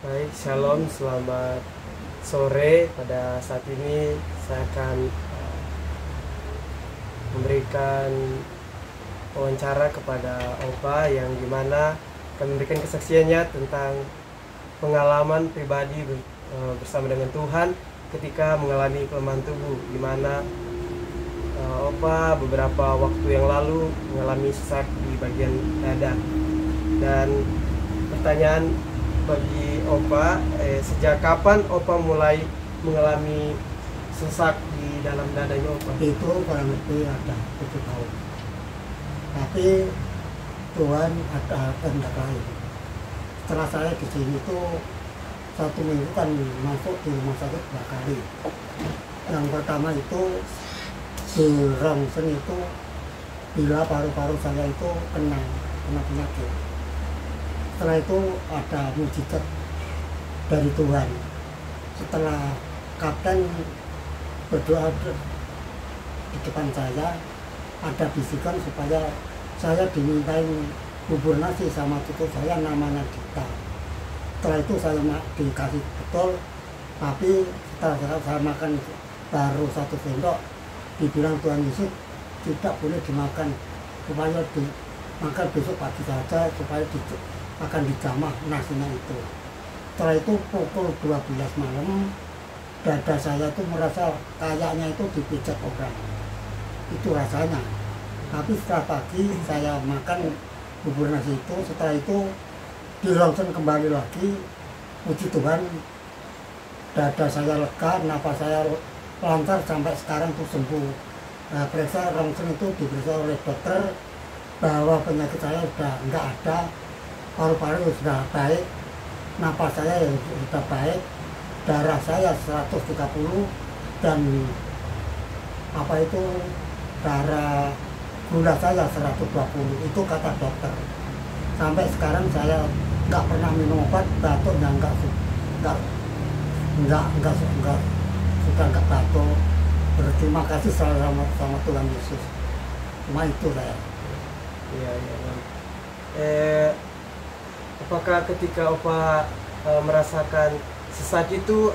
Baik, shalom, selamat sore. Pada saat ini saya akan memberikan wawancara kepada Opa yang dimana akan memberikan kesaksiannya tentang pengalaman pribadi bersama dengan Tuhan ketika mengalami kelemahan tubuh, dimana Opa beberapa waktu yang lalu mengalami sesak di bagian dada. Dan pertanyaan bagi Opa, sejak kapan Opa mulai mengalami sesak di dalam dadanya Opa? Itu kurang lebih ada 7 tahun. Tapi Tuhan ada kehendak lain. Setelah saya di sini tuh 1 minggu kan masuk di rumah sakit 2 kali. Yang pertama itu di rongsen itu bila paru-paru saya itu kena penyakit. Setelah itu ada mujizat dari Tuhan. Setelah kapten berdoa di depan saya, ada bisikan supaya saya dimintain bubur nasi sama cucu saya namanya Dita. Setelah itu saya dikasih betul, tapi setelah saya makan baru 1 sendok, dibilang Tuhan Yesus tidak boleh dimakan, supaya dimakan besok pagi saja, supaya akan dijamah nasinya itu. Setelah itu pukul 12 malam, dada saya itu merasa kayaknya itu dipijat orang. Itu rasanya. Tapi setelah pagi saya makan bubur nasi itu, setelah itu dirongsen kembali lagi. Puji Tuhan, dada saya lega, nafas saya lancar sampai sekarang tuh sembuh. Nah, periksa rongsen itu diperiksa oleh dokter bahwa penyakit saya sudah enggak ada, paru-paru sudah baik, napas saya yang sudah baik, darah saya 130 dan darah gula saya 120, itu kata dokter. Sampai sekarang saya nggak pernah minum obat, batuknya sudah nggak batuk. Berterima kasih sama Tuhan Yesus. Cuma itu saya. Iya. Apakah ketika Opa merasakan sesak itu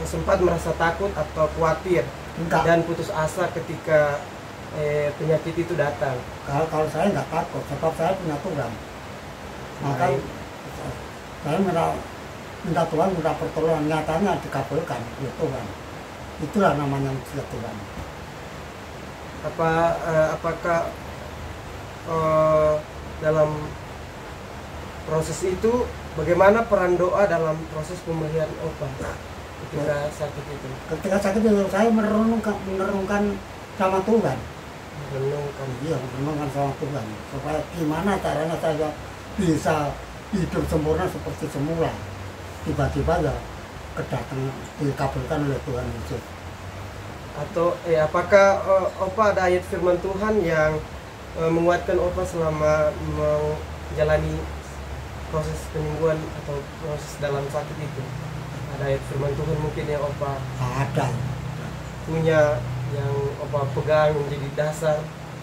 sempat merasa takut atau khawatir? Enggak. Dan putus asa ketika penyakit itu datang? Kalau saya nggak takut, sebab saya punya Tuhan. Maka saya minta Tuhan, minta pertolongan, nyatanya dikabulkan oleh Tuhan. Itulah namanya mujizat Tuhan. Apakah dalam proses itu bagaimana peran doa dalam proses pemulihan Opa ketika sakit itu? Ketika sakit itu saya merenungkan sama Tuhan. Merenungkan sama Tuhan. Supaya gimana caranya saya bisa hidup sempurna seperti semula. Tiba-tiba ya dikabulkan oleh Tuhan Yesus. Atau apakah Opa ada ayat firman Tuhan yang menguatkan Opa selama menjalani proses penyembuhan atau proses dalam sakit itu? Ada ayat firman Tuhan mungkin yang Opa ada punya, yang Opa pegang menjadi dasar?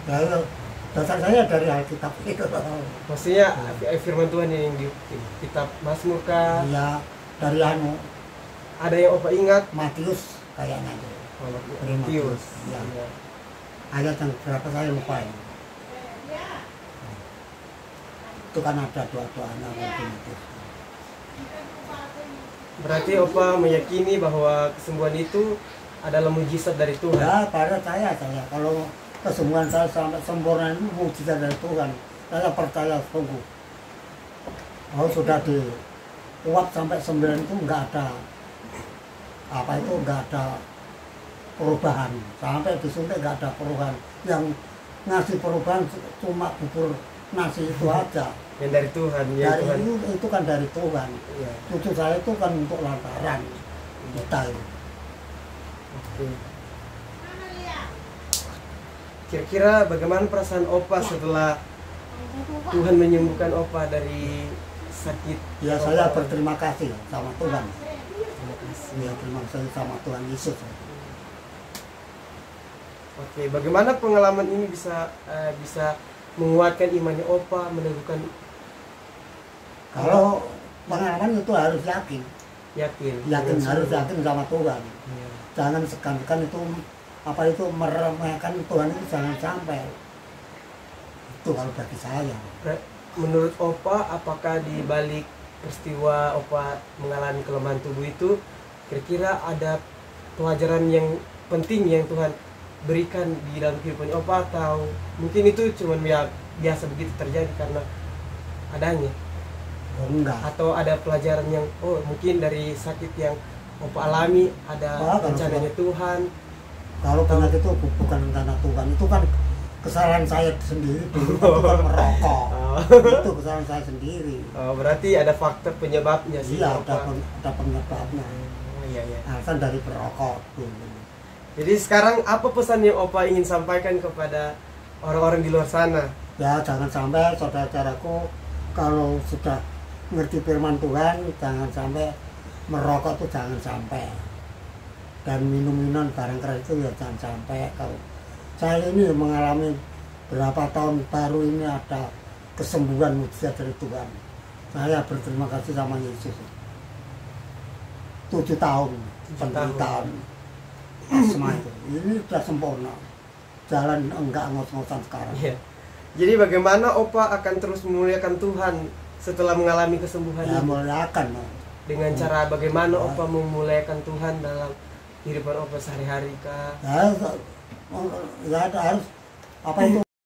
Ya, dasar saya dari Alkitab itu. Maksudnya firman Tuhan yang di kitab Mazmur kah? Iya, dari ada yang Opa ingat? Matius kayaknya itu. Matius. Ya. Ayat yang berapa saya lupa ya. Itu kan ada doa-doanya Matius. Berarti Opa meyakini bahwa kesembuhan itu adalah mujizat dari Tuhan? Ya, pada saya kalau kesembuhan saya sampai sempurna itu mujizat dari Tuhan. Saya percaya sungguh. Kalau sudah diuap sampai 9 itu nggak ada perubahan. Sampai disuntik nggak ada perubahan. Yang ngasih perubahan cuma bubur nasi itu aja. Yang dari Tuhan, dari Tuhan. Itu kan dari Tuhan. Ya. Cucu saya itu kan untuk lantaran kita itu. Oke. Kira-kira bagaimana perasaan Opa setelah Tuhan menyembuhkan Opa dari sakit? Ya, Opa? saya berterima kasih sama Tuhan. Terima kasih. Ya, terima kasih sama Tuhan Yesus. Oke, bagaimana pengalaman ini bisa menguatkan imannya Opa, meneguhkan? Kalau pengalaman itu harus yakin dengan harus seluruh. yakin sama Tuhan. Iya. Jangan segan-segan itu meremehkan Tuhan itu, jangan sampai. Itu kalau bagi saya. Menurut Opa, apakah di balik peristiwa Opa mengalami kelemahan tubuh itu kira-kira ada pelajaran yang penting yang Tuhan berikan di dalam kehidupan Opa, atau mungkin itu cuma ya biasa begitu terjadi karena adanya, Enggak. atau ada pelajaran yang mungkin dari sakit yang Opa alami ada rencananya Tuhan? Kalau penyakit itu bukan rencana Tuhan, itu kan kesalahan saya sendiri dulu, itu kan merokok. Itu kesalahan saya sendiri. Berarti ada faktor penyebabnya sih. Iya, ada penyebabnya. Iya. Alasan dari perokok dulu. Jadi sekarang apa pesan yang Opa ingin sampaikan kepada orang-orang di luar sana? Ya, jangan sampai saudara-saudaraku kalau sudah ngerti firman Tuhan, jangan sampai merokok, tuh jangan sampai. Dan minum-minum barang keras itu ya jangan sampai. Kalau saya ini mengalami berapa tahun baru ini ada kesembuhan mujizat dari Tuhan. Saya berterima kasih sama Yesus. 7 tahun penderitaan asma itu, ini sudah sempurna. Jalan enggak ngos-ngosan sekarang. Iya. Jadi bagaimana Opa akan terus memuliakan Tuhan setelah mengalami kesembuhan Ya, ini? muliakan. Dengan cara bagaimana Opa memuliakan Tuhan dalam kehidupan Opa sehari-hari kah? Ya, harus apa itu